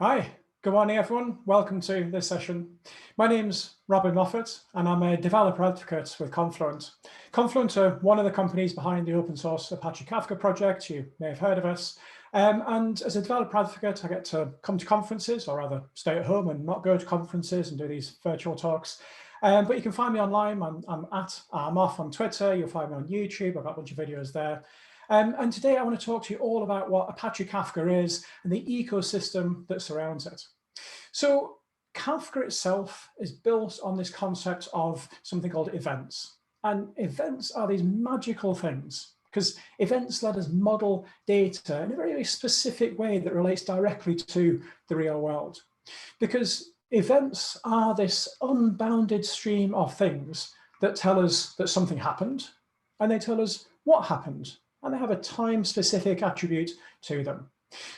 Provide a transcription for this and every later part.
Hi, good morning everyone. Welcome to this session. My name's Robin Moffat and I'm a developer advocate with Confluent. Confluent are one of the companies behind the open source Apache Kafka project. You may have heard of us. And as a developer advocate, I get to come to conferences, or rather stay at home and not go to conferences and do these virtual talks. But you can find me online. I'm off on Twitter. You'll find me on YouTube. I've got a bunch of videos there. And today I want to talk to you all about what Apache Kafka is and the ecosystem that surrounds it. So Kafka itself is built on this concept of something called events. And events are these magical things because events let us model data in a very, very specific way that relates directly to the real world. Because events are this unbounded stream of things that tell us that something happened, and they tell us what happened. And they have a time-specific attribute to them.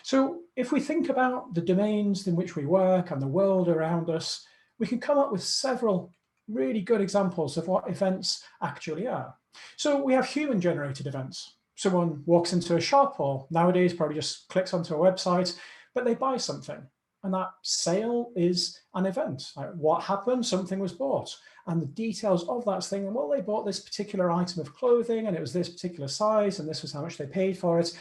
So if we think about the domains in which we work and the world around us, we can come up with several really good examples of what events actually are. So we have human-generated events. Someone walks into a shop, or nowadays probably just clicks onto a website, but they buy something. And that sale is an event. Like what happened? Something was bought. And the details of that thing, well, they bought this particular item of clothing, and it was this particular size, and this was how much they paid for it.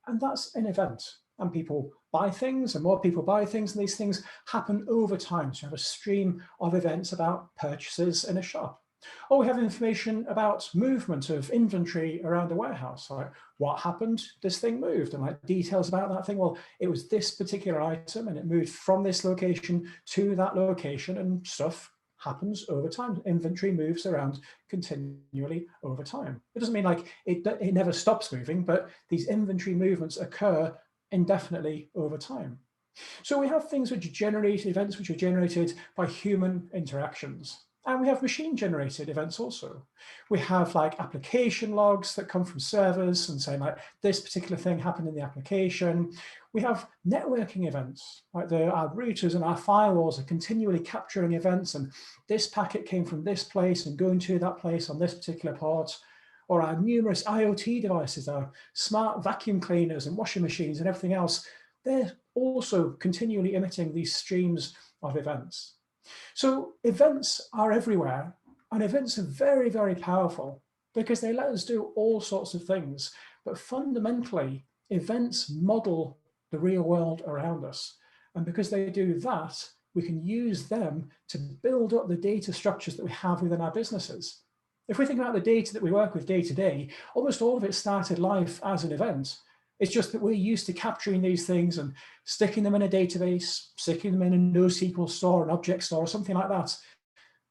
And that's an event. And people buy things, and more people buy things, and these things happen over time. So you have a stream of events about purchases in a shop. Or we have information about movement of inventory around a warehouse. Like what happened? This thing moved, and like details about that thing. Well, it was this particular item, and it moved from this location to that location, and stuff happens over time. Inventory moves around continually over time. It doesn't mean like it never stops moving, but these inventory movements occur indefinitely over time. So we have things which generate events which are generated by human interactions. And we have machine-generated events also. We have like application logs that come from servers and say like this particular thing happened in the application. We have networking events, like our routers and our firewalls are continually capturing events, and this packet came from this place and going to that place on this particular port. Or our numerous IoT devices, our smart vacuum cleaners and washing machines and everything else, they're also continually emitting these streams of events. So events are everywhere, and events are very, very powerful because they let us do all sorts of things. But fundamentally, events model the real world around us. And because they do that, we can use them to build up the data structures that we have within our businesses. If we think about the data that we work with day to day, almost all of it started life as an event. It's just that we're used to capturing these things and sticking them in a database, sticking them in a NoSQL store, an object store, or something like that.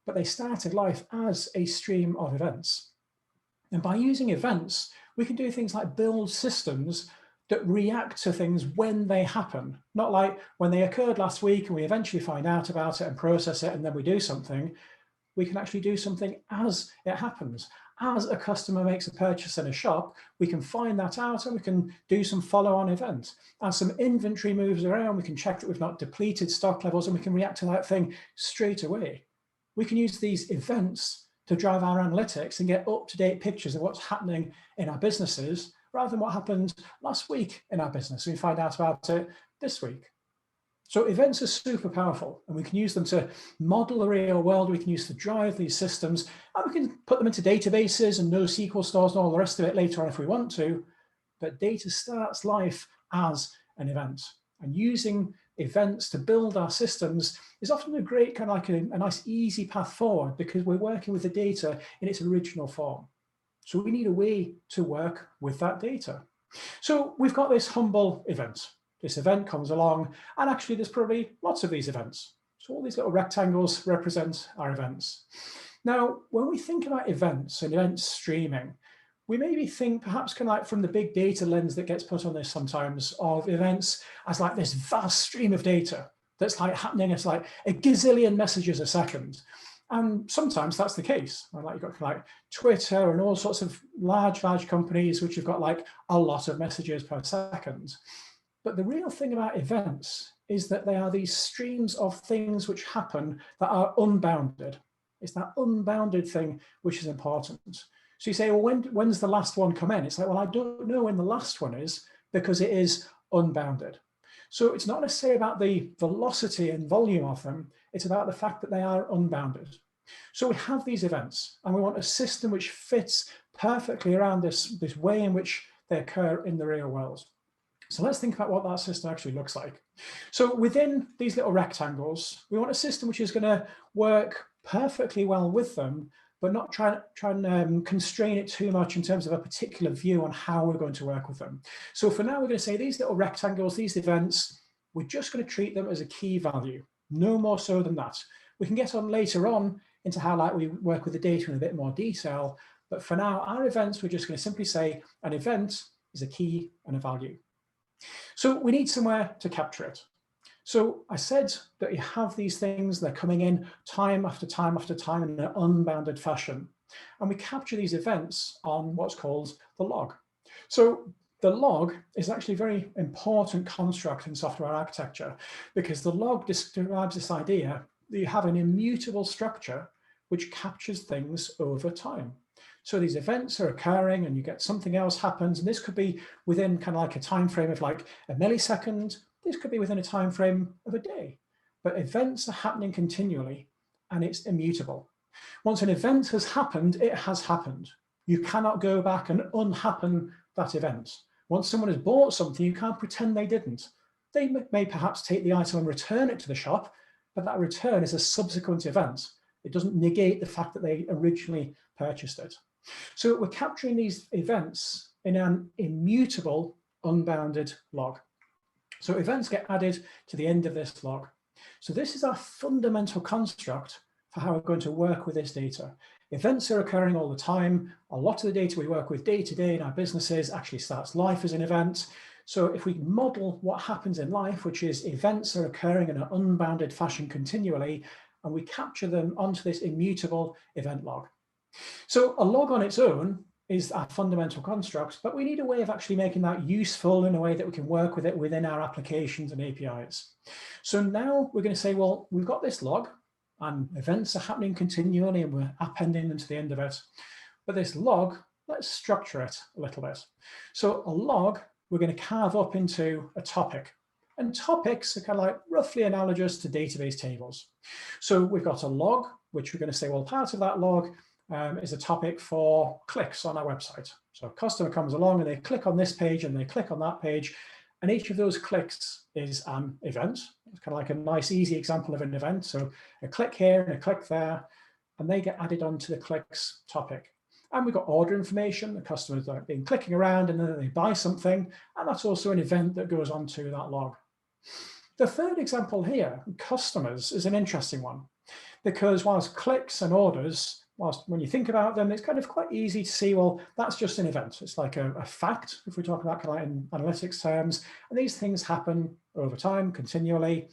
But they started life as a stream of events. And by using events, we can do things like build systems that react to things when they happen, not like when they occurred last week and we eventually find out about it and process it and then we do something. We can actually do something as it happens. As a customer makes a purchase in a shop, we can find that out and we can do some follow-on event. As some inventory moves around, we can check that we've not depleted stock levels and we can react to that thing straight away. We can use these events to drive our analytics and get up-to-date pictures of what's happening in our businesses rather than what happened last week in our business. We find out about it this week. So events are super powerful, and we can use them to model the real world. We can use to drive these systems, and we can put them into databases and NoSQL stores and all the rest of it later on if we want to. But data starts life as an event, and using events to build our systems is often a great kind of like a nice easy path forward because we're working with the data in its original form. So we need a way to work with that data. So we've got this humble event. This event comes along, and actually there's probably lots of these events. So all these little rectangles represent our events. Now, when we think about events and event streaming, we maybe think perhaps kind of like from the big data lens that gets put on this sometimes of events as like this vast stream of data that's like happening as like a gazillion messages a second. And sometimes that's the case. Like you've got like Twitter and all sorts of large companies which have got like a lot of messages per second. But the real thing about events is that they are these streams of things which happen that are unbounded. It's that unbounded thing which is important. So you say, well, when's the last one come in? It's like, well, I don't know when the last one is because it is unbounded. So it's not necessarily about the velocity and volume of them, it's about the fact that they are unbounded. So we have these events, and we want a system which fits perfectly around this way in which they occur in the real world. So let's think about what that system actually looks like. So within these little rectangles, we want a system which is going to work perfectly well with them, but not try and constrain it too much in terms of a particular view on how we're going to work with them. So for now, we're going to say these little rectangles, these events, we're just going to treat them as a key value, no more so than that. We can get on later on into how we work with the data in a bit more detail, but for now, our events, we're just going to simply say an event is a key and a value. So we need somewhere to capture it. So I said that you have these things, they're coming in time after time after time in an unbounded fashion. And we capture these events on what's called the log. So the log is actually a very important construct in software architecture, because the log describes this idea that you have an immutable structure which captures things over time. So these events are occurring and you get something else happens, and this could be within kind of like a time frame of like a millisecond. This could be within a time frame of a day, but events are happening continually and it's immutable. Once an event has happened, it has happened. You cannot go back and unhappen that event. Once someone has bought something, you can't pretend they didn't. They may perhaps take the item and return it to the shop, but that return is a subsequent event. It doesn't negate the fact that they originally purchased it. So we're capturing these events in an immutable, unbounded log. So events get added to the end of this log. So this is our fundamental construct for how we're going to work with this data. Events are occurring all the time. A lot of the data we work with day to day in our businesses actually starts life as an event. So if we model what happens in life, which is events are occurring in an unbounded fashion continually, and we capture them onto this immutable event log. So a log on its own is our fundamental construct, but we need a way of actually making that useful in a way that we can work with it within our applications and APIs. So now we're going to say, well, we've got this log and events are happening continually and we're appending them to the end of it. But this log, let's structure it a little bit. So a log, we're going to carve up into a topic. And topics are kind of like roughly analogous to database tables. So we've got a log, which we're going to say, well, part of that log is a topic for clicks on our website. So a customer comes along and they click on this page and they click on that page, and each of those clicks is an event. It's kind of like a nice, easy example of an event. So a click here and a click there, and they get added onto the clicks topic. And we've got order information. The customers are been clicking around and then they buy something, and that's also an event that goes onto that log. The third example here, customers, is an interesting one, because whilst clicks and orders, whilst when you think about them, it's kind of quite easy to see, well, that's just an event. It's like a fact, if we talk about kind of like in analytics terms, and these things happen over time, continually,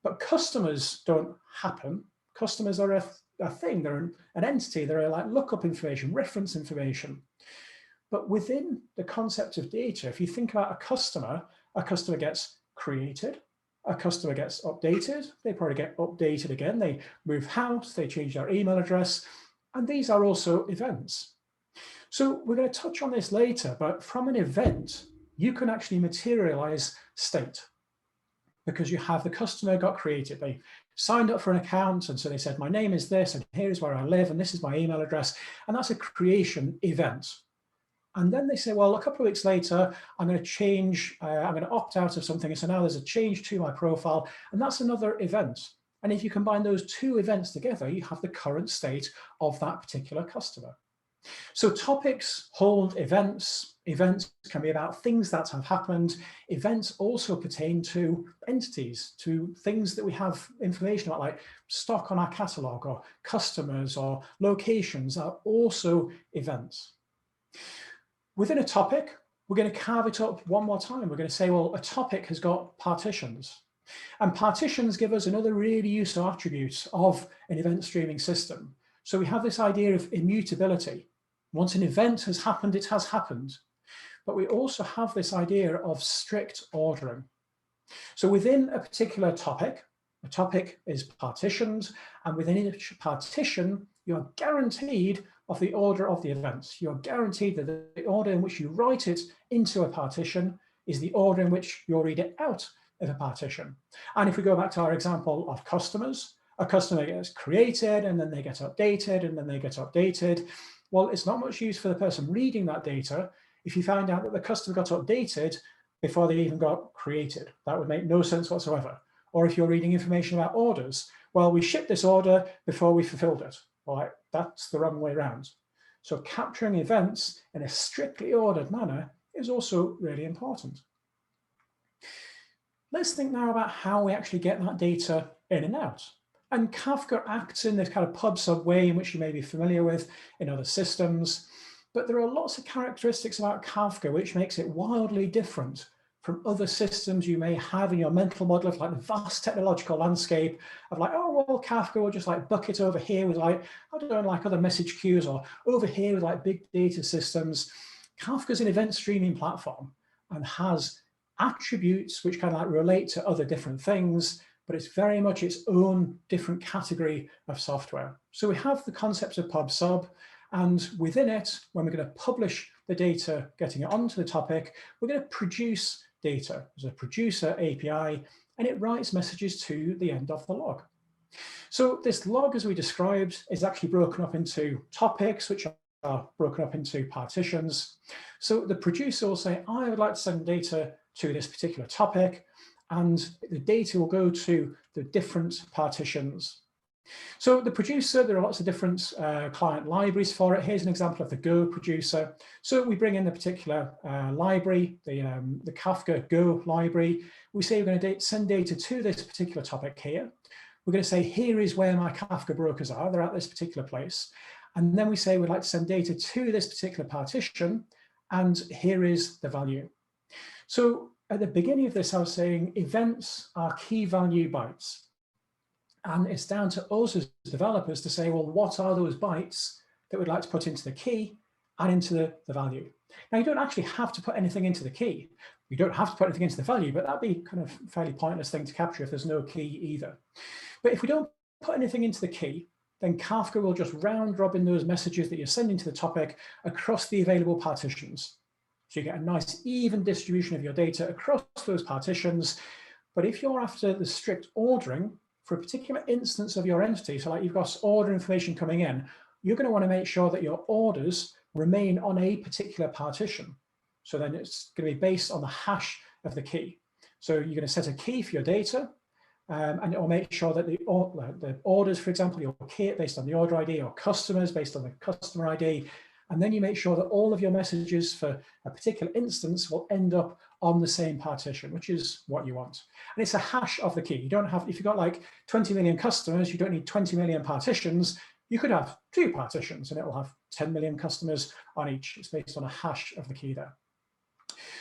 but customers don't happen. Customers are a thing, they're an entity, they're like lookup information, reference information. But within the concept of data, if you think about a customer gets created, a customer gets updated, they probably get updated again, they move house, they change their email address, and these are also events. So we're going to touch on this later, but from an event, you can actually materialize state, because you have the customer got created. They signed up for an account, and so they said, my name is this, and here's where I live, and this is my email address, and that's a creation event. And then they say, well, a couple of weeks later, I'm going to change, I'm going to opt out of something, and so now there's a change to my profile, and that's another event. And if you combine those two events together, you have the current state of that particular customer. So topics hold events. Events can be about things that have happened. Events also pertain to entities, to things that we have information about, like stock on our catalog, or customers, or locations are also events. Within a topic, we're going to carve it up one more time. We're going to say, well, a topic has got partitions. And partitions give us another really useful attribute of an event streaming system. So we have this idea of immutability. Once an event has happened, it has happened. But we also have this idea of strict ordering. So within a particular topic, a topic is partitioned, and within each partition, you're guaranteed of the order of the events. You're guaranteed that the order in which you write it into a partition is the order in which you'll read it out of a partition. And if we go back to our example of customers, a customer gets created and then they get updated and then they get updated. Well, it's not much use for the person reading that data if you find out that the customer got updated before they even got created. That would make no sense whatsoever. Or if you're reading information about orders, well, we shipped this order before we fulfilled it. Well, that's the wrong way around. So capturing events in a strictly ordered manner is also really important. Let's think now about how we actually get that data in and out. And Kafka acts in this kind of pub/sub way in which you may be familiar with in other systems. But there are lots of characteristics about Kafka which makes it wildly different from other systems you may have in your mental model of like the vast technological landscape of like, oh, well, Kafka will just like bucket over here with like, I don't know, like other message queues, or over here with like big data systems. Kafka's an event streaming platform and has attributes which kind of like relate to other different things, but it's very much its own different category of software. So we have the concept of pub/sub, and within it, when we're going to publish the data, getting it onto the topic, we're going to produce data. There's a producer API, and it writes messages to the end of the log. So this log, as we described, is actually broken up into topics, which are broken up into partitions. So the producer will say, I would like to send data to this particular topic, and the data will go to the different partitions. So the producer, there are lots of different client libraries for it. Here's an example of the Go producer. So we bring in the particular library, the Kafka Go library. We say we're going to send data to this particular topic here. We're going to say, here is where my Kafka brokers are. They're at this particular place. And then we say we'd like to send data to this particular partition, and here is the value. So at the beginning of this, I was saying events are key value bytes. And it's down to us as developers to say, well, what are those bytes that we'd like to put into the key and into the value? Now, you don't actually have to put anything into the key. You don't have to put anything into the value, but that'd be kind of a fairly pointless thing to capture if there's no key either. But if we don't put anything into the key, then Kafka will just round robin those messages that you're sending to the topic across the available partitions. So you get a nice even distribution of your data across those partitions. But if you're after the strict ordering for a particular instance of your entity, so like you've got order information coming in, you're going to want to make sure that your orders remain on a particular partition. So then it's going to be based on the hash of the key. So you're going to set a key for your data, and it will make sure that the orders, for example, your key based on the order ID, or customers based on the customer ID. And then you make sure that all of your messages for a particular instance will end up on the same partition, which is what you want. And it's a hash of the key. You don't have, if you've got like 20 million customers, you don't need 20 million partitions. You could have 2 partitions and it will have 10 million customers on each. It's based on a hash of the key there.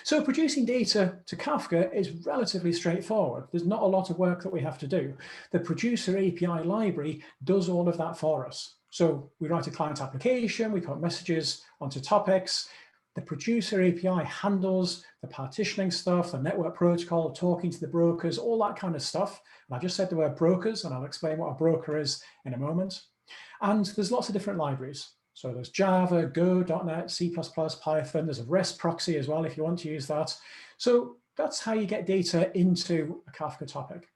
So producing data to Kafka is relatively straightforward. There's not a lot of work that we have to do. The producer API library does all of that for us. So we write a client application, we put messages onto topics. The producer API handles the partitioning stuff, the network protocol, talking to the brokers, all that kind of stuff. And I just said the word brokers, and I'll explain what a broker is in a moment. And there's lots of different libraries. So there's Java, Go, .NET, C++, Python. There's a REST proxy as well if you want to use that. So that's how you get data into a Kafka topic.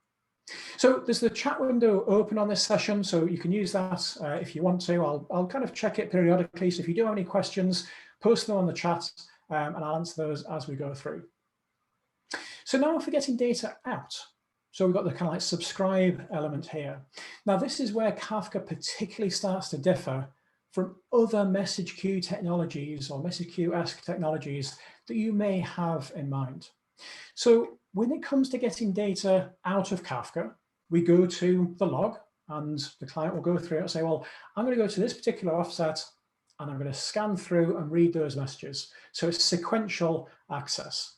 So there's the chat window open on this session, so you can use that if you want to. I'll kind of check it periodically. So if you do have any questions, post them on the chat, and I'll answer those as we go through. So now for getting data out. So we've got the kind of like subscribe element here. Now this is where Kafka particularly starts to differ from other message queue technologies or message queue-esque technologies that you may have in mind. So when it comes to getting data out of Kafka, we go to the log, and the client will go through it and say, well, I'm going to go to this particular offset, and I'm going to scan through and read those messages. So it's sequential access.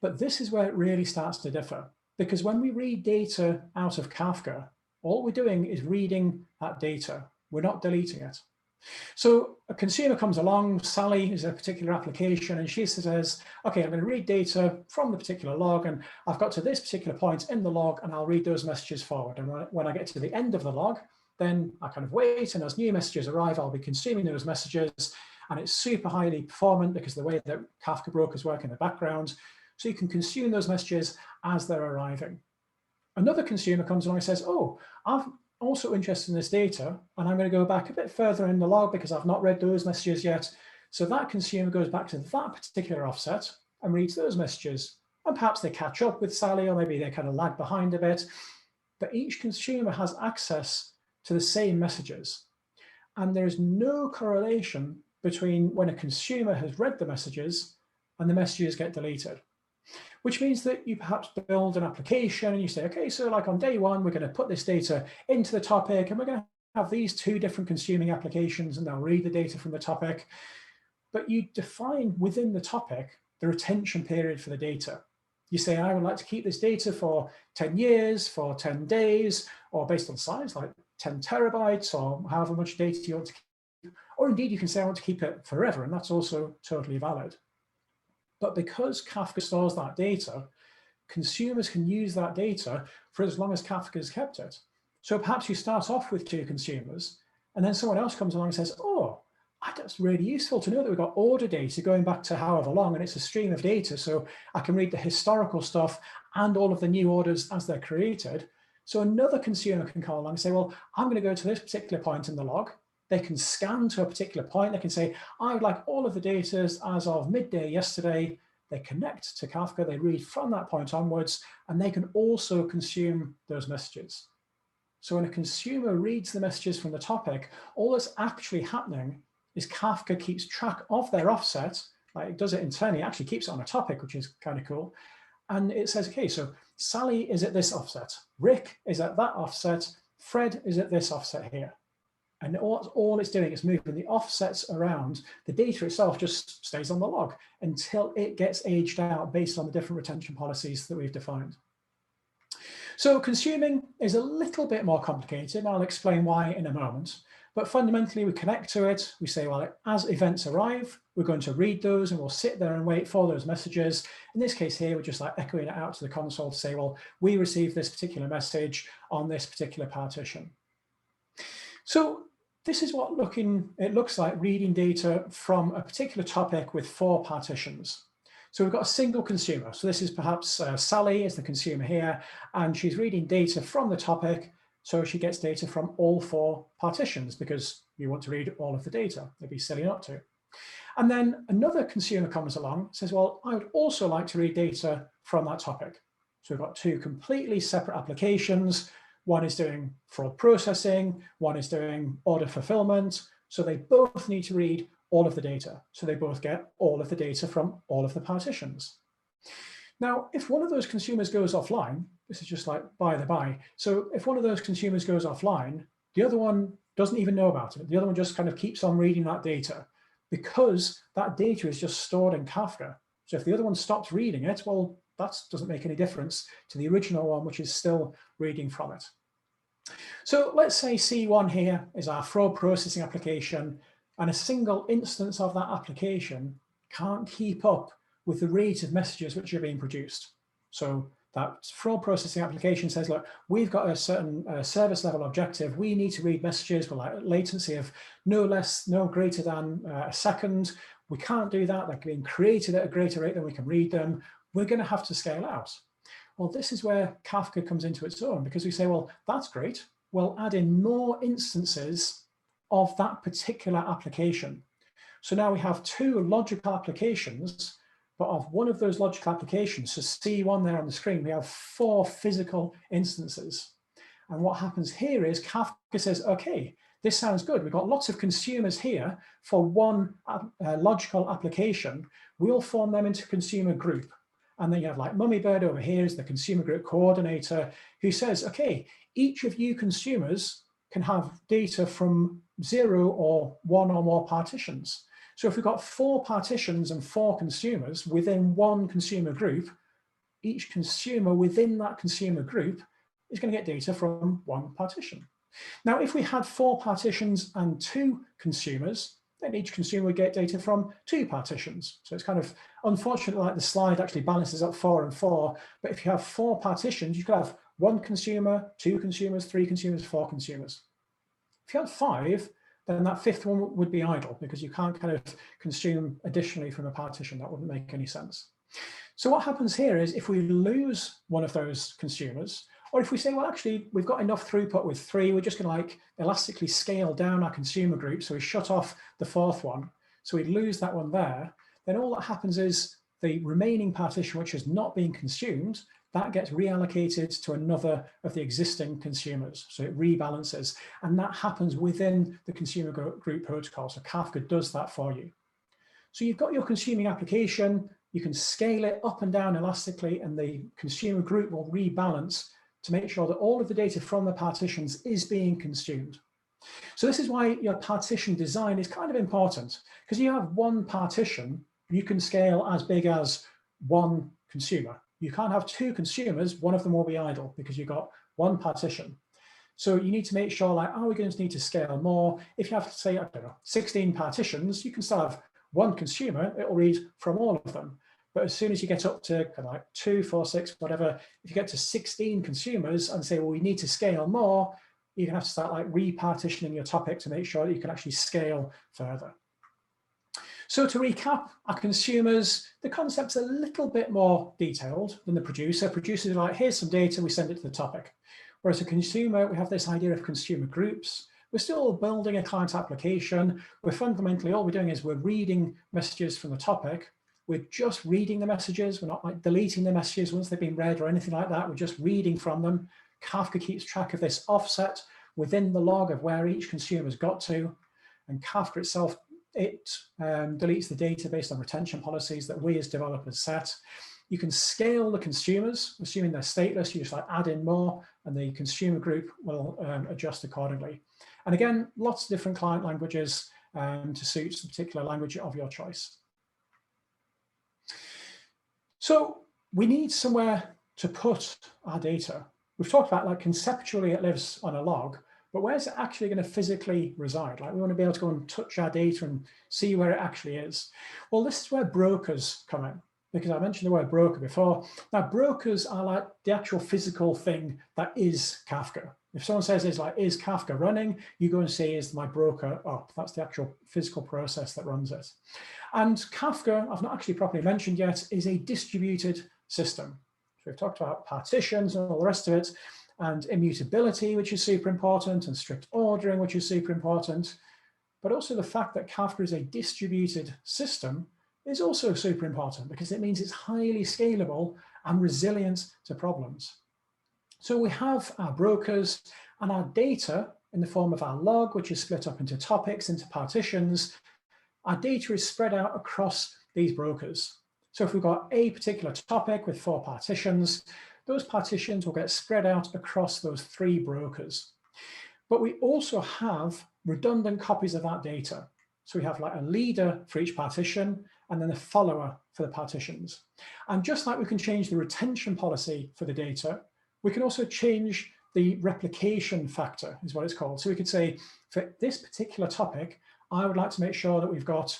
But this is where it really starts to differ, because when we read data out of Kafka, all we're doing is reading that data. We're not deleting it. So a consumer comes along, Sally is a particular application, and she says, okay, I'm going to read data from the particular log, and I've got to this particular point in the log, and I'll read those messages forward. And when I get to the end of the log, then I kind of wait, and as new messages arrive, I'll be consuming those messages, and it's super highly performant because the way that Kafka brokers work in the background. So you can consume those messages as they're arriving. Another consumer comes along and says, oh, I'm also interested in this data, and I'm going to go back a bit further in the log because I've not read those messages yet. So that consumer goes back to that particular offset and reads those messages. And perhaps they catch up with Sally, or maybe they kind of lag behind a bit. But each consumer has access to the same messages. And there is no correlation between when a consumer has read the messages and the messages get deleted. Which means that you perhaps build an application and you say, okay, so like on day one, we're going to put this data into the topic and we're going to have these two different consuming applications and they'll read the data from the topic. But you define within the topic the retention period for the data. You say, I would like to keep this data for 10 years, for 10 days, or based on size, like 10 terabytes, or however much data you want to keep. Or indeed, you can say, I want to keep it forever, and that's also totally valid. But because Kafka stores that data, consumers can use that data for as long as Kafka has kept it. So perhaps you start off with 2 consumers, and then someone else comes along and says, oh, that's really useful to know that we've got order data going back to however long, and it's a stream of data, so I can read the historical stuff and all of the new orders as they're created. So another consumer can come along and say, well, I'm going to go to this particular point in the log. They can scan to a particular point. They can say, I would like all of the data as of midday yesterday. They connect to Kafka. They read from that point onwards, and they can also consume those messages. So when a consumer reads the messages from the topic, all that's actually happening is Kafka keeps track of their offset. Like it does it internally, it actually keeps it on a topic, which is kind of cool. And it says, okay, so Sally is at this offset. Rick is at that offset. Fred is at this offset here. And all it's doing is moving the offsets around. The data itself just stays on the log until it gets aged out based on the different retention policies that we've defined. So consuming is a little bit more complicated, and I'll explain why in a moment. But fundamentally, we connect to it. We say, well, as events arrive, we're going to read those, and we'll sit there and wait for those messages. In this case here, we're just like echoing it out to the console to say, well, we received this particular message on this particular partition. So this is what it looks like reading data from a particular topic with 4 partitions. So we've got a single consumer. So this is perhaps Sally is the consumer here, and she's reading data from the topic. So she gets data from all 4 partitions because you want to read all of the data. It'd be silly not to. And then another consumer comes along, says, well, I would also like to read data from that topic. So we've got 2 completely separate applications. One is doing fraud processing, one is doing order fulfillment. So they both need to read all of the data. So they both get all of the data from all of the partitions. Now, if one of those consumers goes offline, this is just like by the by. So if one of those consumers goes offline, the other one doesn't even know about it. The other one just kind of keeps on reading that data because that data is just stored in Kafka. So if the other one stops reading it, well, that doesn't make any difference to the original one, which is still reading from it. So let's say C1 here is our fraud processing application, and a single instance of that application can't keep up with the rate of messages which are being produced. So that fraud processing application says, look, we've got a certain service level objective. We need to read messages with like latency of no greater than a second. We can't do that. They're being created at a greater rate than we can read them. We're going to have to scale out. Well, this is where Kafka comes into its own, because we say, well, that's great. We'll add in more instances of that particular application. So now we have 2 logical applications, but of one of those logical applications, so C1 there on the screen, we have 4 physical instances. And what happens here is Kafka says, okay, this sounds good. We've got lots of consumers here for one logical application. We'll form them into a consumer group. And then you have like Mummybird over here is the consumer group coordinator who says, okay, each of you consumers can have data from 0 or 1 or more partitions. So if we've got 4 partitions and 4 consumers within one consumer group, each consumer within that consumer group is going to get data from 1 partition. Now, if we had 4 partitions and 2 consumers, then each consumer would get data from 2 partitions. So it's kind of unfortunate, like the slide actually balances up 4 and 4. But if you have 4 partitions, you could have 1 consumer, 2 consumers, 3 consumers, 4 consumers. If you had 5, then that 5th one would be idle because you can't kind of consume additionally from a partition. That wouldn't make any sense. So what happens here is if we lose one of those consumers, or if we say, well, actually, we've got enough throughput with 3, we're just going to like elastically scale down our consumer group. So we shut off the 4th one. So we lose that one there. Then all that happens is the remaining partition, which is not being consumed, that gets reallocated to another of the existing consumers. So it rebalances. And that happens within the consumer group protocol. So Kafka does that for you. So you've got your consuming application. You can scale it up and down elastically, and the consumer group will rebalance to make sure that all of the data from the partitions is being consumed. So this is why your partition design is kind of important, because you have one partition, you can scale as big as one consumer. You can't have 2 consumers, one of them will be idle because you've got one partition. So you need to make sure, like, are we going to need to scale more? If you have, say, I don't know, 16 partitions, you can still have one consumer, it will read from all of them. But as soon as you get up to kind of like 2, 4, 6, whatever, if you get to 16 consumers and say, well, we need to scale more, you're going to have to start like repartitioning your topic to make sure that you can actually scale further. So to recap, our consumers, the concept's a little bit more detailed than the producer. Producers are like, here's some data, we send it to the topic. Whereas a consumer, we have this idea of consumer groups. We're still building a client application. We're fundamentally, all we're doing is we're reading messages from the topic. We're just reading the messages. We're not like deleting the messages once they've been read or anything like that. We're just reading from them. Kafka keeps track of this offset within the log of where each consumer's got to. And Kafka itself, it deletes the data based on retention policies that we as developers set. You can scale the consumers, assuming they're stateless. You just like add in more, and the consumer group will adjust accordingly. And again, lots of different client languages to suit the particular language of your choice. So we need somewhere to put our data. We've talked about like conceptually it lives on a log, but where's it actually going to physically reside? Like we want to be able to go and touch our data and see where it actually is. Well, this is where brokers come in, because I mentioned the word broker before. Now, brokers are like the actual physical thing that is Kafka. If someone says, is Kafka running? You go and say, is my broker up? That's the actual physical process that runs it. And Kafka, I've not actually properly mentioned yet, is a distributed system. So we've talked about partitions and all the rest of it, and immutability, which is super important, and strict ordering, which is super important. But also the fact that Kafka is a distributed system is also super important, because it means it's highly scalable and resilient to problems. So we have our brokers and our data in the form of our log, which is split up into topics, into partitions. Our data is spread out across these brokers. So if we've got a particular topic with 4 partitions, those partitions will get spread out across those 3 brokers. But we also have redundant copies of that data. So we have like a leader for each partition and then a follower for the partitions. And just like we can change the retention policy for the data, we can also change the replication factor, is what it's called. So we could say, for this particular topic, I would like to make sure that we've got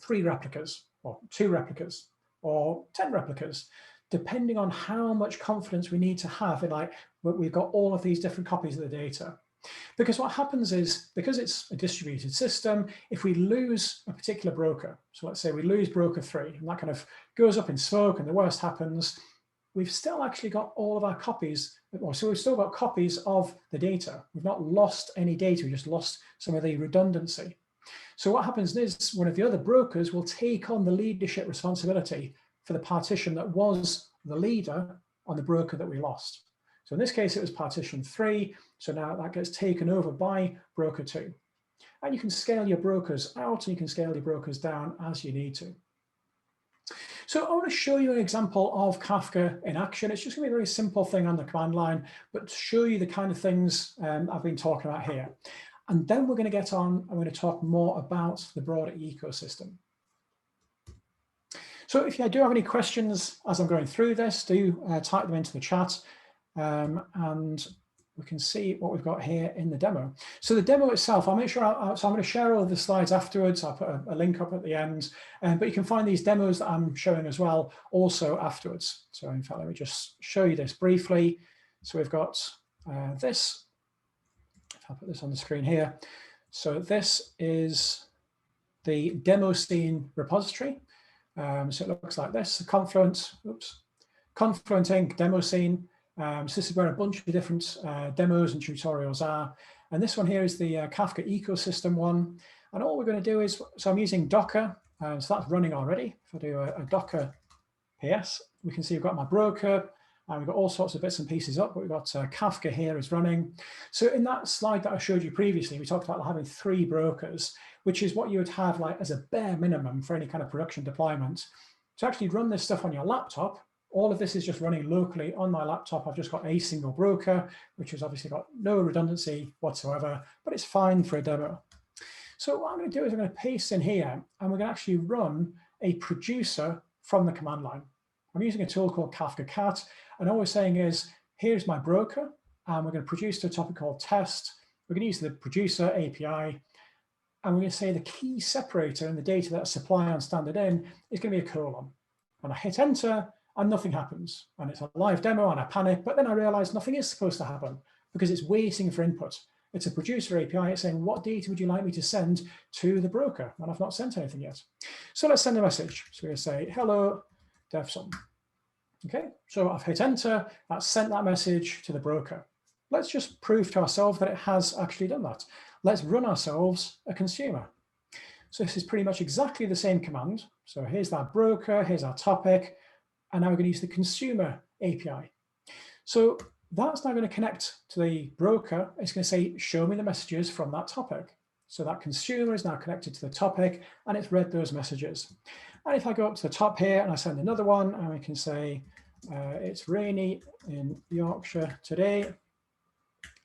3 replicas, or 2 replicas, or 10 replicas, depending on how much confidence we need to have in like, we've got all of these different copies of the data. Because what happens is, because it's a distributed system, if we lose a particular broker, so let's say we lose broker 3, and that kind of goes up in smoke and the worst happens, we've still actually got all of our copies, so we've still got copies of the data. We've not lost any data, we just lost some of the redundancy. So what happens is one of the other brokers will take on the leadership responsibility for the partition that was the leader on the broker that we lost. So in this case, it was partition 3. So now that gets taken over by broker 2. And you can scale your brokers out and you can scale your brokers down as you need to. So I want to show you an example of Kafka in action. It's just going to be a very simple thing on the command line, but to show you the kind of things I've been talking about here. And then we're going to get on, I'm going to talk more about the broader ecosystem. So if you do have any questions as I'm going through this, do type them into the chat and we can see what we've got here in the demo. So the demo itself, I'll make sure, so I'm going to share all of the slides afterwards. I'll put a link up at the end, but you can find these demos that I'm showing as well also afterwards. So in fact, let me just show you this briefly. So we've got this, if I put this on the screen here. So this is the demo scene repository. So it looks like this, Confluent, Confluent Inc. demo scene. So this is where a bunch of different demos and tutorials are. And this one here is the Kafka ecosystem one. And all we're going to do is, so I'm using Docker, so that's running already. If I do a Docker PS, we can see we've got my broker, and we've got all sorts of bits and pieces up, but we've got Kafka here is running. So in that slide that I showed you previously, we talked about having 3 brokers, which is what you would have like as a bare minimum for any kind of production deployment. To actually run this stuff on your laptop, all of this is just running locally on my laptop. I've just got a single broker, which has obviously got no redundancy whatsoever, but it's fine for a demo. So what I'm going to do is I'm going to paste in here, and we're going to actually run a producer from the command line. I'm using a tool called Kafka Cat, and all we're saying is, here's my broker, and we're going to produce to a topic called test. We're going to use the producer API, and we're going to say the key separator in the data that I supply on standard in is going to be a colon. And I hit enter, and nothing happens. And it's a live demo, and I panic, but then I realize nothing is supposed to happen because it's waiting for input. It's a producer API. It's saying, what data would you like me to send to the broker? And I've not sent anything yet. So let's send a message. So we're going to say, hello, DevSum. Okay, so I've hit enter. That's sent that message to the broker. Let's just prove to ourselves that it has actually done that. Let's run ourselves a consumer. So this is pretty much exactly the same command. So here's that broker, here's our topic, and now we're going to use the consumer API. So that's now going to connect to the broker. It's going to say, show me the messages from that topic. So that consumer is now connected to the topic, and it's read those messages. And if I go up to the top here and I send another one, and we can say, it's rainy in Yorkshire today,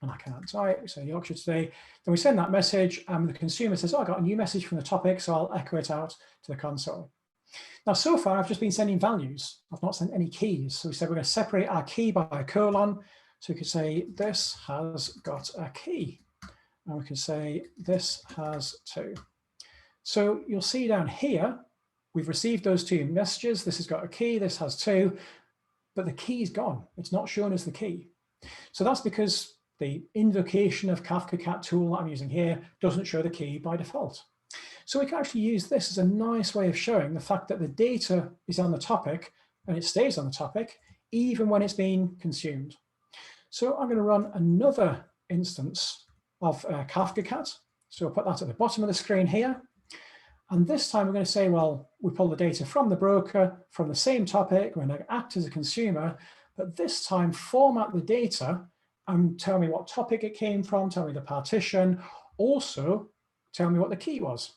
and I can't type, so Yorkshire today, then we send that message, and the consumer says, oh, I got a new message from the topic, so I'll echo it out to the console. Now, so far, I've just been sending values. I've not sent any keys. So we said we're going to separate our key by a colon. So we could say this has got a key. And we can say this has 2. So you'll see down here, we've received those 2 messages. This has got a key, this has 2, but the key is gone. It's not shown as the key. So that's because the invocation of Kafka Cat tool that I'm using here doesn't show the key by default. So we can actually use this as a nice way of showing the fact that the data is on the topic and it stays on the topic even when it's being consumed. So I'm going to run another instance of Kafka Cat. So I'll put that at the bottom of the screen here. And this time we're going to say, well, we pull the data from the broker, from the same topic, we're going to act as a consumer, but this time format the data and tell me what topic it came from, tell me the partition, also tell me what the key was.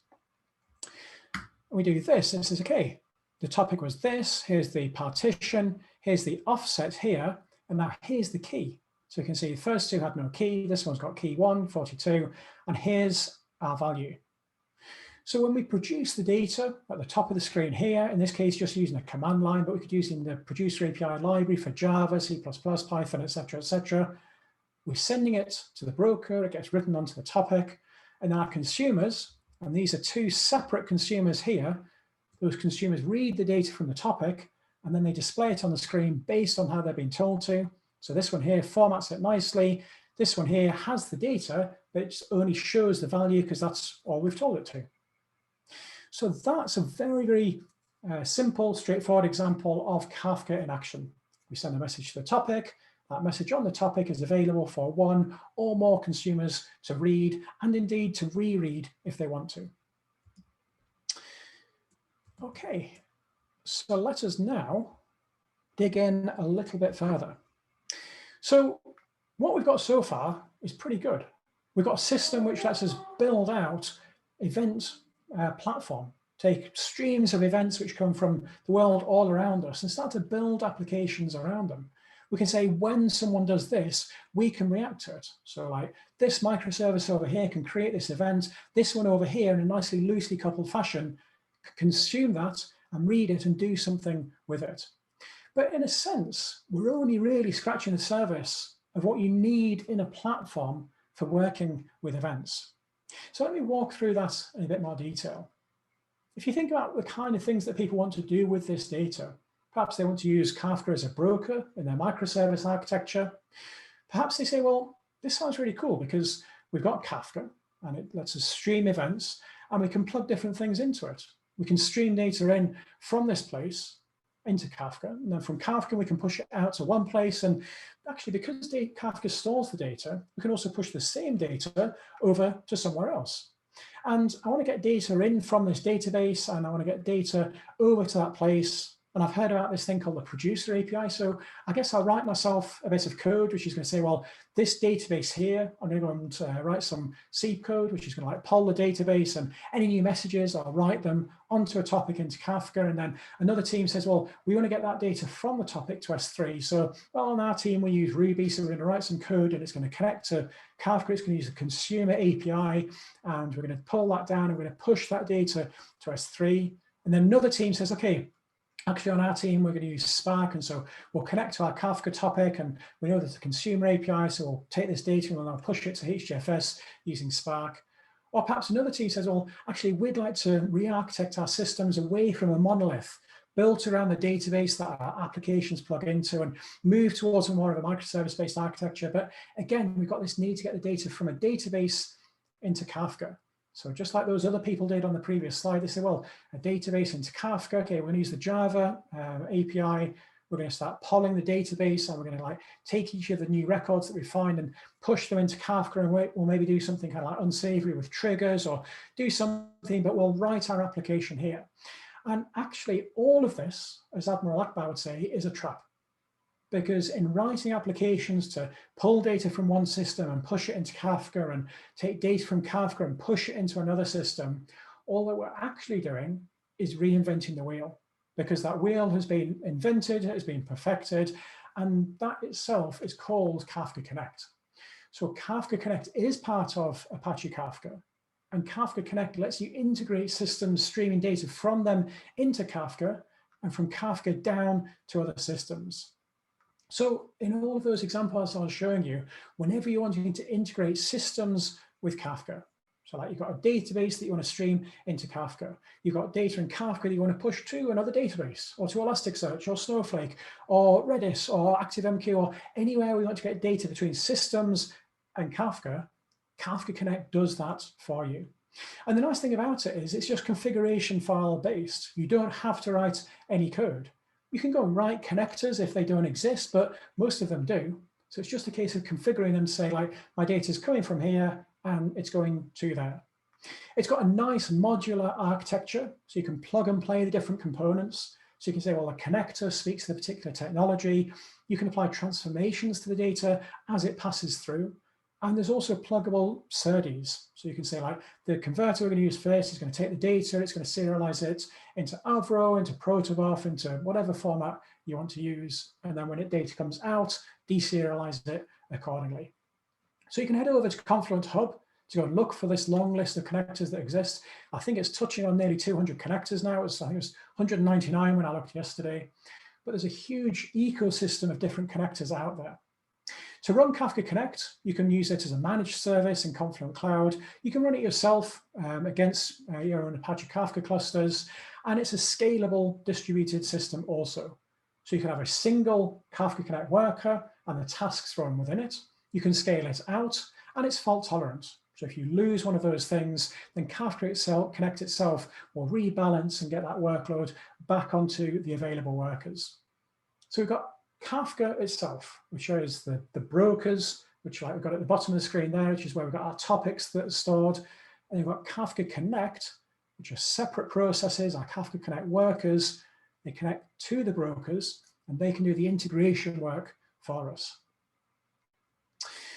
We do this, and it says, okay, the topic was this, here's the partition, here's the offset here, and now here's the key. So you can see the first 2 had no key, this one's got key 1, 42, and here's our value. So when we produce the data at the top of the screen here, in this case, just using a command line, but we could use in the producer API library for Java, C++, Python, etc., we're sending it to the broker, it gets written onto the topic, and our consumers, and these are 2 separate consumers here, those consumers read the data from the topic, and then they display it on the screen based on how they've been told to. So this one here formats it nicely. This one here has the data, but it only shows the value because that's all we've told it to. So that's a very, very simple, straightforward example of Kafka in action. We send a message to the topic. That message on the topic is available for 1 or more consumers to read, and indeed to reread if they want to. Okay, so let us now dig in a little bit further. So what we've got so far is pretty good. We've got a system which lets us build out event platform, take streams of events which come from the world all around us and start to build applications around them. We can say when someone does this, we can react to it. So like this microservice over here can create this event, this one over here in a nicely loosely coupled fashion, consume that and read it and do something with it. But in a sense, we're only really scratching the surface of what you need in a platform for working with events. So let me walk through that in a bit more detail. If you think about the kind of things that people want to do with this data, perhaps they want to use Kafka as a broker in their microservice architecture. Perhaps they say, well, this sounds really cool because we've got Kafka and it lets us stream events and we can plug different things into it. We can stream data in from this place into Kafka, and then from Kafka we can push it out to one place. And actually, because Kafka stores the data, we can also push the same data over to somewhere else. And I want to get data in from this database, and I want to get data over to that place. And I've heard about this thing called the producer API. So I guess I'll write myself a bit of code, which is going to say, well, this database here, I'm going to go and write some C code, which is going to like poll the database, and any new messages, I'll write them onto a topic into Kafka. And then another team says, well, we want to get that data from the topic to S3. So, well, on our team, we use Ruby. So we're going to write some code, and it's going to connect to Kafka. It's going to use the consumer API, and we're going to pull that down, and we're going to push that data to S3. And then another team says, okay, actually, on our team, we're going to use Spark, and so we'll connect to our Kafka topic, and we know there's a consumer API, so we'll take this data and we'll now push it to HDFS using Spark. Or perhaps another team says, well, actually, we'd like to re-architect our systems away from a monolith built around the database that our applications plug into and move towards more of a microservice-based architecture. But again, we've got this need to get the data from a database into Kafka. So just like those other people did on the previous slide, they say, well, a database into Kafka. Okay, we're going to use the Java API. We're going to start polling the database, and we're going to like take each of the new records that we find and push them into Kafka, and we'll maybe do something kind of like unsavory with triggers, or do something, but we'll write our application here. And actually, all of this, as Admiral Akbar would say, is a trap. Because in writing applications to pull data from one system and push it into Kafka, and take data from Kafka and push it into another system, all that we're actually doing is reinventing the wheel, because that wheel has been invented, it has been perfected, and that itself is called Kafka Connect. So Kafka Connect is part of Apache Kafka, and Kafka Connect lets you integrate systems streaming data from them into Kafka, and from Kafka down to other systems. So in all of those examples I was showing you, whenever you're wanting to integrate systems with Kafka, so like you've got a database that you want to stream into Kafka, you've got data in Kafka that you want to push to another database, or to Elasticsearch, or Snowflake, or Redis, or ActiveMQ, or anywhere we want to get data between systems and Kafka, Kafka Connect does that for you. And the nice thing about it is it's just configuration file based. You don't have to write any code. You can go and write connectors if they don't exist, but most of them do. So it's just a case of configuring them to say, like, my data is coming from here and it's going to there. It's got a nice modular architecture, so you can plug and play the different components. So you can say, well, a connector speaks to the particular technology. You can apply transformations to the data as it passes through. And there's also pluggable SERDES. So you can say, like, the converter we're going to use first is going to take the data, it's going to serialize it into Avro, into protobuf, into whatever format you want to use. And then when data comes out, deserialize it accordingly. So you can head over to Confluent Hub to go and look for this long list of connectors that exist. I think it's touching on nearly 200 connectors now. I think it was 199 when I looked yesterday. But there's a huge ecosystem of different connectors out there. To run Kafka Connect, you can use it as a managed service in Confluent Cloud. You can run it yourself against your own Apache Kafka clusters, and it's a scalable distributed system also. So you can have a single Kafka Connect worker and the tasks run within it. You can scale it out, and it's fault tolerant. So if you lose one of those things, then Kafka Connect itself will rebalance and get that workload back onto the available workers. So we've got Kafka itself, which shows the brokers, which like we've got at the bottom of the screen there, which is where we've got our topics that are stored. And you've got Kafka Connect, which are separate processes, our Kafka Connect workers. They connect to the brokers, and they can do the integration work for us.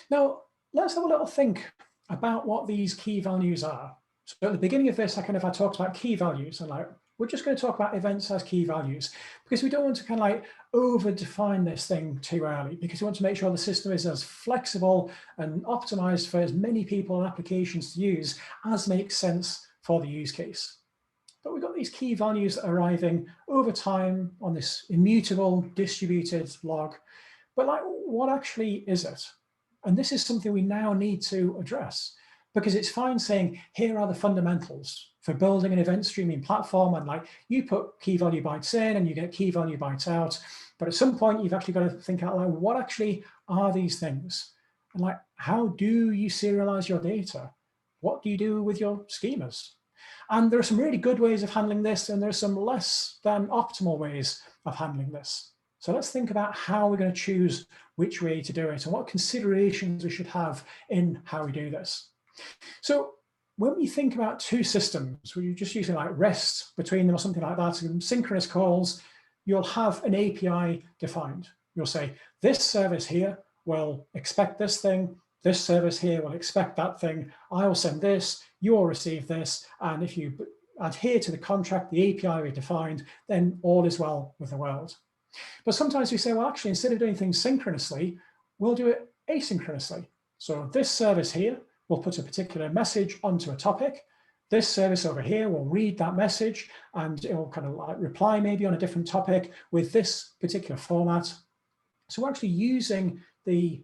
Now, let's have a little think about what these key values are. So at the beginning of this, I talked about key values, and like, we're just going to talk about events as key values, because we don't want to kind of like over-define this thing too early, because we want to make sure the system is as flexible and optimized for as many people and applications to use as makes sense for the use case. But we've got these key values arriving over time on this immutable distributed log. But like, what actually is it? And this is something we now need to address, because it's fine saying, here are the fundamentals for building an event streaming platform. And like, you put key value bytes in and you get key value bytes out. But at some point, you've actually got to think out loud, what actually are these things? And like, how do you serialize your data? What do you do with your schemas? And there are some really good ways of handling this, and there are some less than optimal ways of handling this. So let's think about how we're going to choose which way to do it and what considerations we should have in how we do this. So when we think about two systems, where you're just using like REST between them or something like that, and synchronous calls, you'll have an API defined. You'll say, this service here will expect this thing, this service here will expect that thing, I will send this, you will receive this, and if you adhere to the contract, the API we defined, then all is well with the world. But sometimes we say, well, actually, instead of doing things synchronously, we'll do it asynchronously. So this service here will put a particular message onto a topic. This service over here will read that message and it will kind of like reply maybe on a different topic with this particular format. So we're actually using the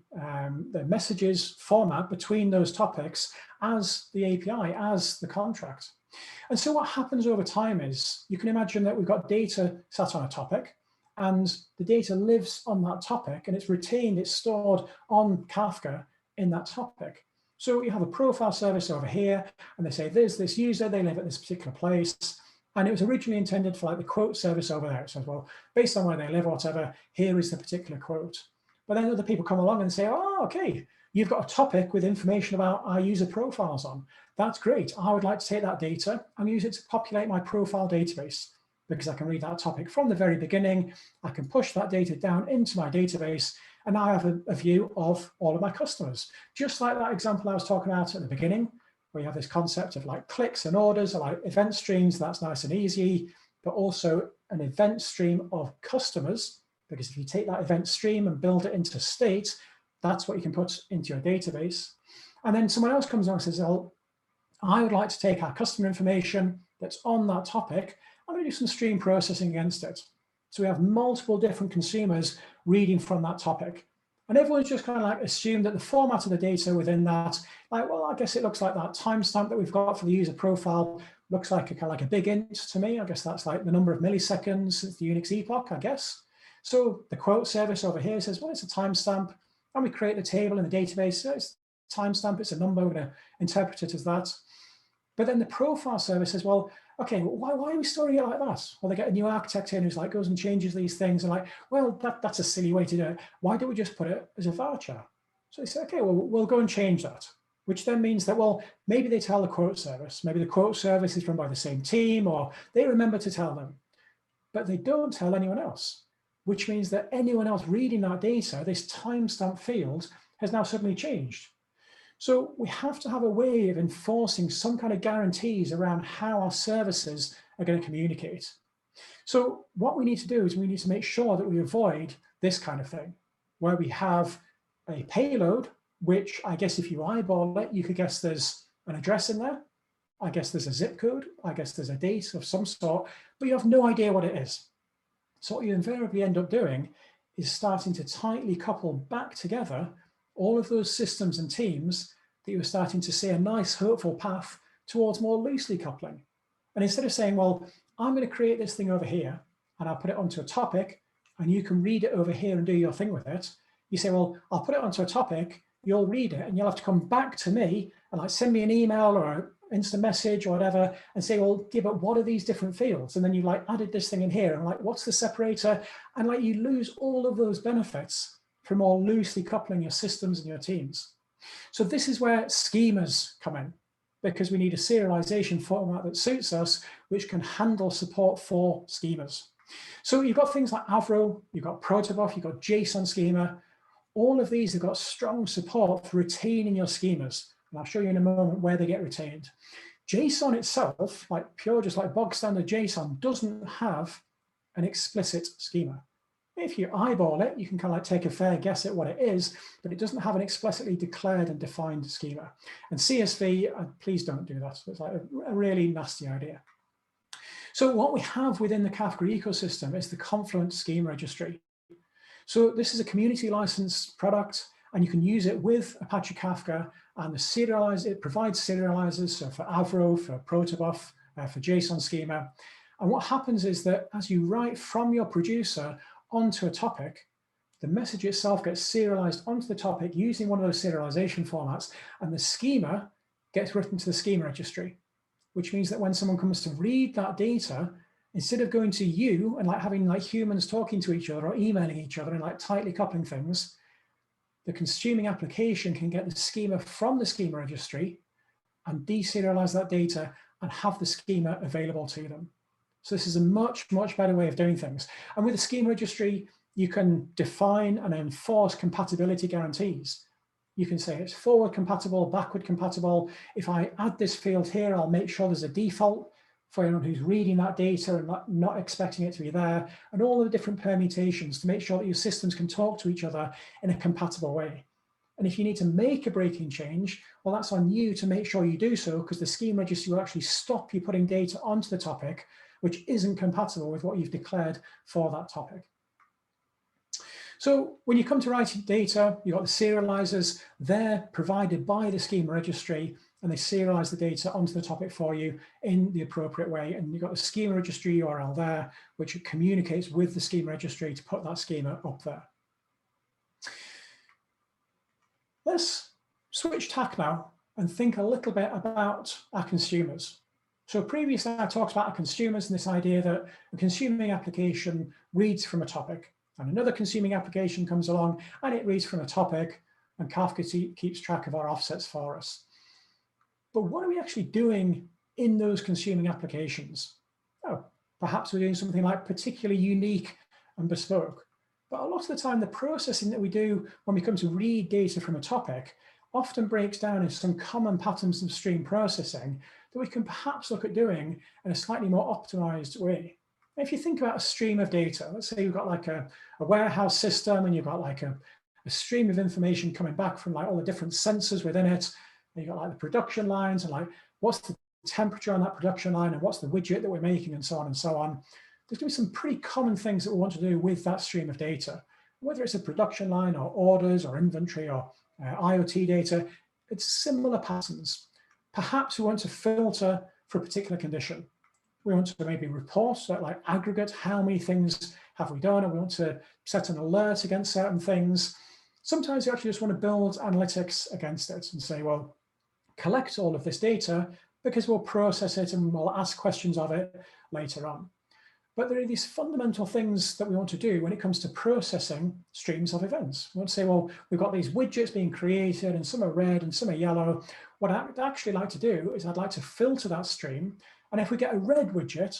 messages format between those topics as the API, as the contract. And so what happens over time is you can imagine that we've got data sat on a topic, and the data lives on that topic and it's retained, it's stored on Kafka in that topic. So you have a profile service over here and they say there's this user, they live at this particular place. And it was originally intended for like the quote service over there. It says, well, based on where they live or whatever, here is the particular quote. But then other people come along and say, oh, okay, you've got a topic with information about our user profiles on. That's great. I would like to take that data and use it to populate my profile database, because I can read that topic from the very beginning. I can push that data down into my database, and now I have a view of all of my customers. Just like that example I was talking about at the beginning, where you have this concept of like clicks and orders, or like event streams, that's nice and easy, but also an event stream of customers, because if you take that event stream and build it into state, that's what you can put into your database. And then someone else comes along and says, well, I would like to take our customer information that's on that topic, I'm going to do some stream processing against it. So we have multiple different consumers reading from that topic. And everyone's just kind of like assumed that the format of the data within that, like, well, I guess it looks like that timestamp that we've got for the user profile looks like a kind of like a big int to me. I guess that's like the number of milliseconds since the Unix epoch, I guess. So the quote service over here says, well, it's a timestamp. And we create the table in the database. So it's timestamp, it's a number, we're going to interpret it as that. But then the profile service says, well, okay, why are we storing it like that? Well, they get a new architect in who's like goes and changes these things and like, well, that's a silly way to do it. Why don't we just put it as a varchar? So they say, okay, well, we'll go and change that, which then means that, well, maybe they tell the quote service, maybe the quote service is run by the same team, or they remember to tell them, but they don't tell anyone else, which means that anyone else reading that data, this timestamp field has now suddenly changed. So we have to have a way of enforcing some kind of guarantees around how our services are going to communicate. So what we need to do is we need to make sure that we avoid this kind of thing, where we have a payload, which I guess if you eyeball it, you could guess there's an address in there. I guess there's a zip code. I guess there's a date of some sort, but you have no idea what it is. So what you invariably end up doing is starting to tightly couple back together all of those systems and teams that you were starting to see a nice, hopeful path towards more loosely coupling. And instead of saying, well, I'm going to create this thing over here, and I'll put it onto a topic, and you can read it over here and do your thing with it, you say, well, I'll put it onto a topic, you'll read it, and you'll have to come back to me and like send me an email or an instant message or whatever, and say, well, yeah, but what are these different fields? And then you like added this thing in here, and like, what's the separator? And like you lose all of those benefits for more loosely coupling your systems and your teams. So this is where schemas come in, because we need a serialization format that suits us, which can handle support for schemas. So you've got things like Avro, you've got Protobuf, you've got JSON schema. All of these have got strong support for retaining your schemas. And I'll show you in a moment where they get retained. JSON itself, like pure, just like bog standard JSON, doesn't have an explicit schema. If you eyeball it, you can kind of like take a fair guess at what it is, but it doesn't have an explicitly declared and defined schema. And CSV, please don't do that. It's like a really nasty idea. So what we have within the Kafka ecosystem is the Confluent schema registry. So this is a community licensed product, and you can use it with Apache Kafka, and it provides serializers, so for Avro, for Protobuf, for JSON schema. And what happens is that as you write from your producer onto a topic, the message itself gets serialized onto the topic using one of those serialization formats, and the schema gets written to the schema registry. which means that when someone comes to read that data, instead of going to you and like having like humans talking to each other or emailing each other and like tightly coupling things, the consuming application can get the schema from the schema registry and deserialize that data and have the schema available to them. So this is a much, much better way of doing things. And with the schema registry, you can define and enforce compatibility guarantees. You can say it's forward compatible, backward compatible. If I add this field here, I'll make sure there's a default for anyone who's reading that data and not expecting it to be there, and all the different permutations to make sure that your systems can talk to each other in a compatible way. And if you need to make a breaking change, well, that's on you to make sure you do so, because the schema registry will actually stop you putting data onto the topic which isn't compatible with what you've declared for that topic. So when you come to writing data, you've got the serializers. They're provided by the schema registry, and they serialize the data onto the topic for you in the appropriate way. And you've got the schema registry URL there, which communicates with the schema registry to put that schema up there. Let's switch tack now and think a little bit about our consumers. So previously I talked about our consumers and this idea that a consuming application reads from a topic, and another consuming application comes along and it reads from a topic, and Kafka keeps track of our offsets for us. But what are we actually doing in those consuming applications? Oh, perhaps we're doing something like particularly unique and bespoke. But a lot of the time, the processing that we do when we come to read data from a topic often breaks down into some common patterns of stream processing that we can perhaps look at doing in a slightly more optimized way. If you think about a stream of data, let's say you've got like a warehouse system and you've got like a stream of information coming back from like all the different sensors within it. And you've got like the production lines and like what's the temperature on that production line and what's the widget that we're making and so on and so on. There's going to be some pretty common things that we want to do with that stream of data, whether it's a production line or orders or inventory or IoT data. It's similar patterns. Perhaps we want to filter for a particular condition. We want to maybe report, so like aggregate, how many things have we done, and we want to set an alert against certain things. Sometimes you actually just want to build analytics against it and say, well, collect all of this data because we'll process it and we'll ask questions of it later on. But there are these fundamental things that we want to do when it comes to processing streams of events. We want to say, well, we've got these widgets being created and some are red and some are yellow. What I'd actually like to do is I'd like to filter that stream. And if we get a red widget,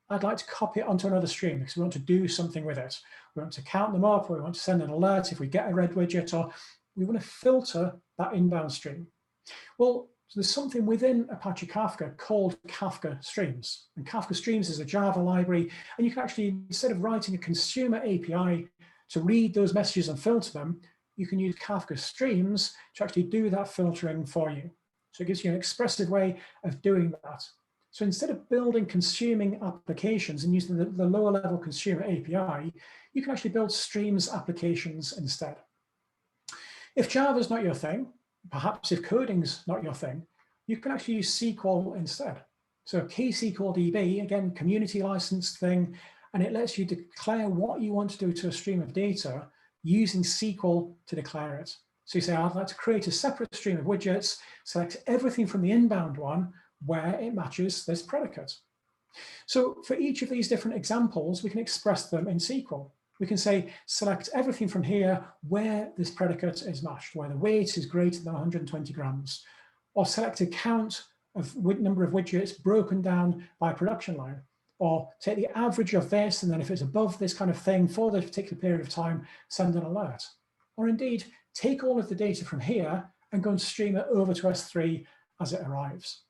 I'd like to copy it onto another stream because we want to do something with it. We want to count them up, or we want to send an alert if we get a red widget, or we want to filter that inbound stream. Well, so there's something within Apache Kafka called Kafka Streams. And Kafka Streams is a Java library. And you can actually, instead of writing a consumer API to read those messages and filter them, you can use Kafka Streams to actually do that filtering for you. So it gives you an expressive way of doing that. So instead of building consuming applications and using the lower level consumer API, you can actually build streams applications instead. If Java is not your thing, perhaps if coding's not your thing, you can actually use SQL instead. So ksqlDB, again, community licensed thing, and it lets you declare what you want to do to a stream of data using SQL to declare it. So you say, I'd like to create a separate stream of widgets, select everything from the inbound one where it matches this predicate. So for each of these different examples, we can express them in SQL. We can say, select everything from here where this predicate is matched, where the weight is greater than 120 grams, or select a count of number of widgets broken down by production line, or take the average of this, and then if it's above this kind of thing for this particular period of time, send an alert. Or indeed, take all of the data from here and go and stream it over to S3 as it arrives.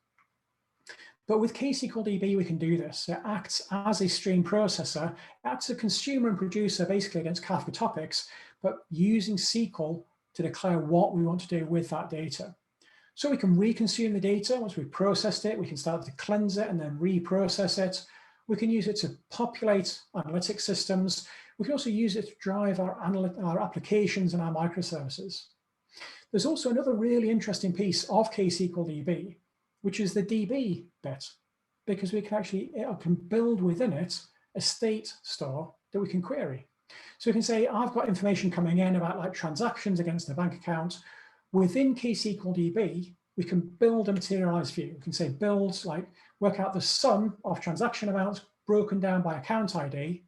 But with ksqlDB, we can do this. It acts as a stream processor, acts as a consumer and producer basically against Kafka topics, but using SQL to declare what we want to do with that data. So we can reconsume the data. Once we've processed it, we can start to cleanse it and then reprocess it. We can use it to populate analytics systems. We can also use it to drive our applications and our microservices. There's also another really interesting piece of ksqlDB, which is the DB bit, because we can actually, it can build within it a state store that we can query. So we can say, I've got information coming in about like transactions against a bank account. Within ksqlDB, we can build a materialized view. We can say build, like work out the sum of transaction amounts broken down by account ID.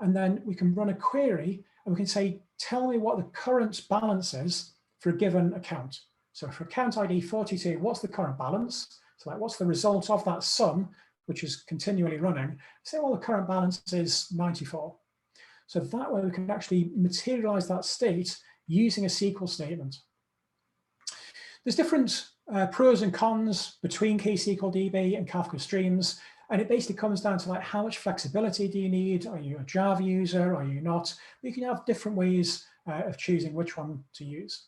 And then we can run a query and we can say, tell me what the current balance is for a given account. So for account ID 42, what's the current balance? So like, what's the result of that sum, which is continually running? Say, well, the current balance is 94. So that way we can actually materialize that state using a SQL statement. There's different pros and cons between ksqlDB and Kafka Streams. And it basically comes down to like, how much flexibility do you need? Are you a Java user? Are you not? You can have different ways of choosing which one to use.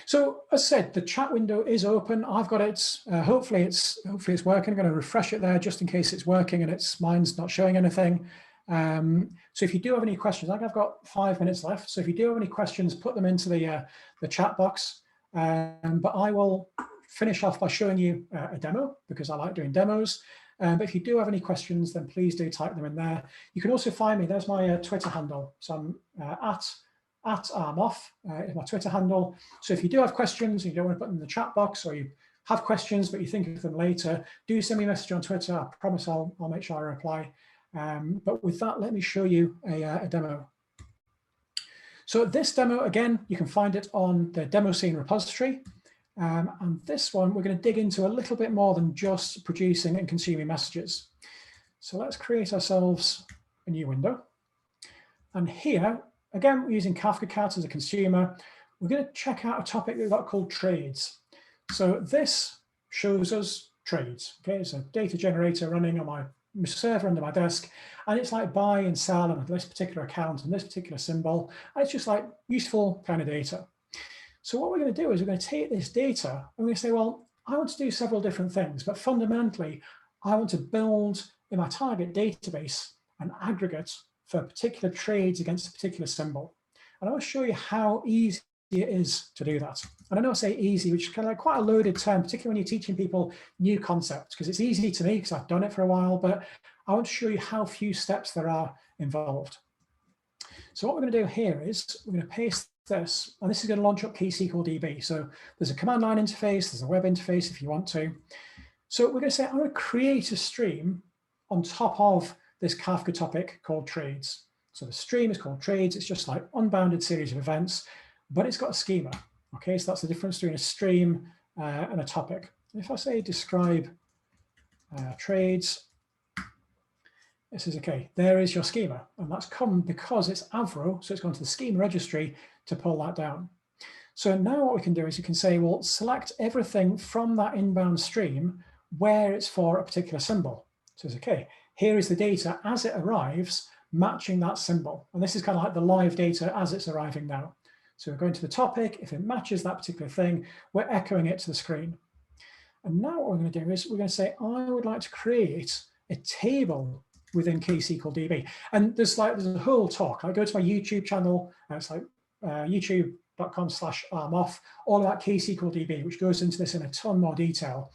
So as I said, the chat window is open. I've got it. Hopefully it's working. I'm going to refresh it there just in case it's working and mine's not showing anything. So if you do have any questions, I've got 5 minutes left. So if you do have any questions, put them into the chat box. But I will finish off by showing you a demo because I like doing demos. But if you do have any questions, then please do type them in there. You can also find me. There's my Twitter handle. So I'm at armoff is my Twitter handle. So if you do have questions, and you don't want to put them in the chat box, or you have questions but you think of them later, do send me a message on Twitter. I promise I'll make sure I reply. But with that, let me show you a demo. So this demo, again, you can find it on the demo scene repository. And this one, we're going to dig into a little bit more than just producing and consuming messages. So let's create ourselves a new window. And here, again, we're using Kafka Cat as a consumer. We're going to check out a topic we've got called trades. So this shows us trades. Okay, it's a data generator running on my server under my desk. And it's like buy and sell on this particular account and this particular symbol. And it's just like useful kind of data. So what we're going to do is we're going to take this data and we're going to say, well, I want to do several different things, but fundamentally, I want to build in my target database an aggregate for particular trades against a particular symbol. And I want to show you how easy it is to do that. And I know I say easy, which is kind of like quite a loaded term, particularly when you're teaching people new concepts, because it's easy to me because I've done it for a while, but I want to show you how few steps there are involved. So what we're going to do here is we're going to paste this, and this is going to launch up ksqlDB. So there's a command line interface, there's a web interface if you want to. So we're going to say, I'm going to create a stream on top of this Kafka topic called trades. So the stream is called trades. It's just like unbounded series of events, but it's got a schema. Okay, so that's the difference between a stream and a topic. If I say describe trades, this is okay, there is your schema. And that's come because it's Avro, so it's gone to the schema registry to pull that down. So now what we can do is you can say, well, select everything from that inbound stream where it's for a particular symbol. So it's okay, here is the data as it arrives, matching that symbol. And this is kind of like the live data as it's arriving now. So we're going to the topic. If it matches that particular thing, we're echoing it to the screen. And now what we're going to do is we're going to say, I would like to create a table within ksqlDB. And there's a whole talk. I go to my YouTube channel, it's like youtube.com/armoff, all about ksqlDB, which goes into this in a ton more detail.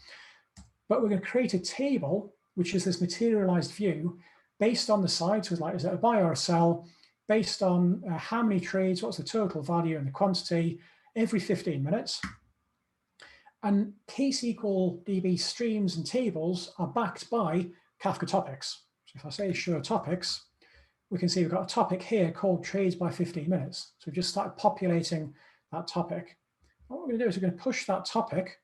But we're going to create a table, which is this materialized view based on the site, with like, is it a buy or a sell, based on how many trades, what's the total value and the quantity every 15 minutes. And ksqlDB streams and tables are backed by Kafka topics. So if I say show topics, we can see we've got a topic here called trades by 15 minutes. So we've just started populating that topic. What we're going to do is we're going to push that topic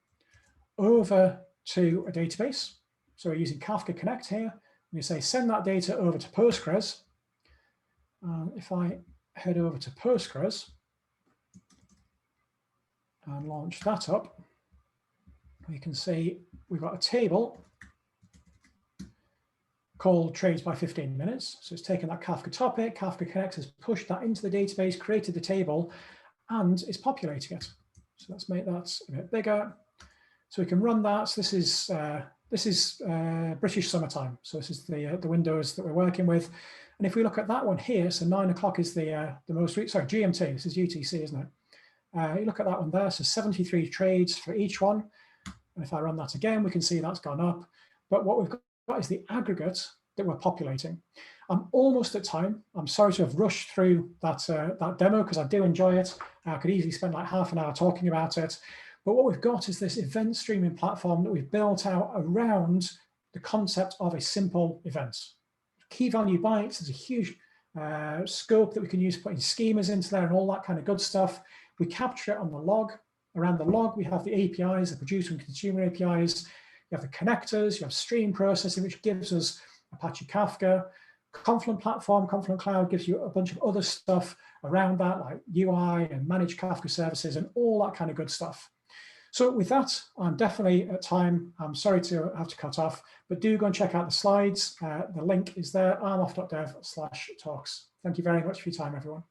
over to a database. So we're using Kafka Connect here. We say send that data over to Postgres. If I head over to Postgres and launch that up, we can see we've got a table called trades by 15 minutes. So it's taken that Kafka topic, Kafka Connect has pushed that into the database, created the table, and it's populating it. So let's make that a bit bigger. So we can run that. So this is British summertime. So this is the windows that we're working with. And if we look at that one here, so 9 o'clock is the most recent, sorry, GMT, this is UTC, isn't it? You look at that one there, so 73 trades for each one. And if I run that again, we can see that's gone up. But what we've got is the aggregate that we're populating. I'm almost at time. I'm sorry to have rushed through that demo because I do enjoy it. I could easily spend like half an hour talking about it. But what we've got is this event streaming platform that we've built out around the concept of a simple event. Key value bytes is a huge scope that we can use putting schemas into there and all that kind of good stuff. We capture it on the log. Around the log, we have the APIs, the producer and consumer APIs. You have the connectors, you have stream processing, which gives us Apache Kafka. Confluent platform, Confluent Cloud gives you a bunch of other stuff around that, like UI and managed Kafka services and all that kind of good stuff. So with that, I'm definitely at time. I'm sorry to have to cut off, but do go and check out the slides. The link is there, armoff.dev/talks. Thank you very much for your time, everyone.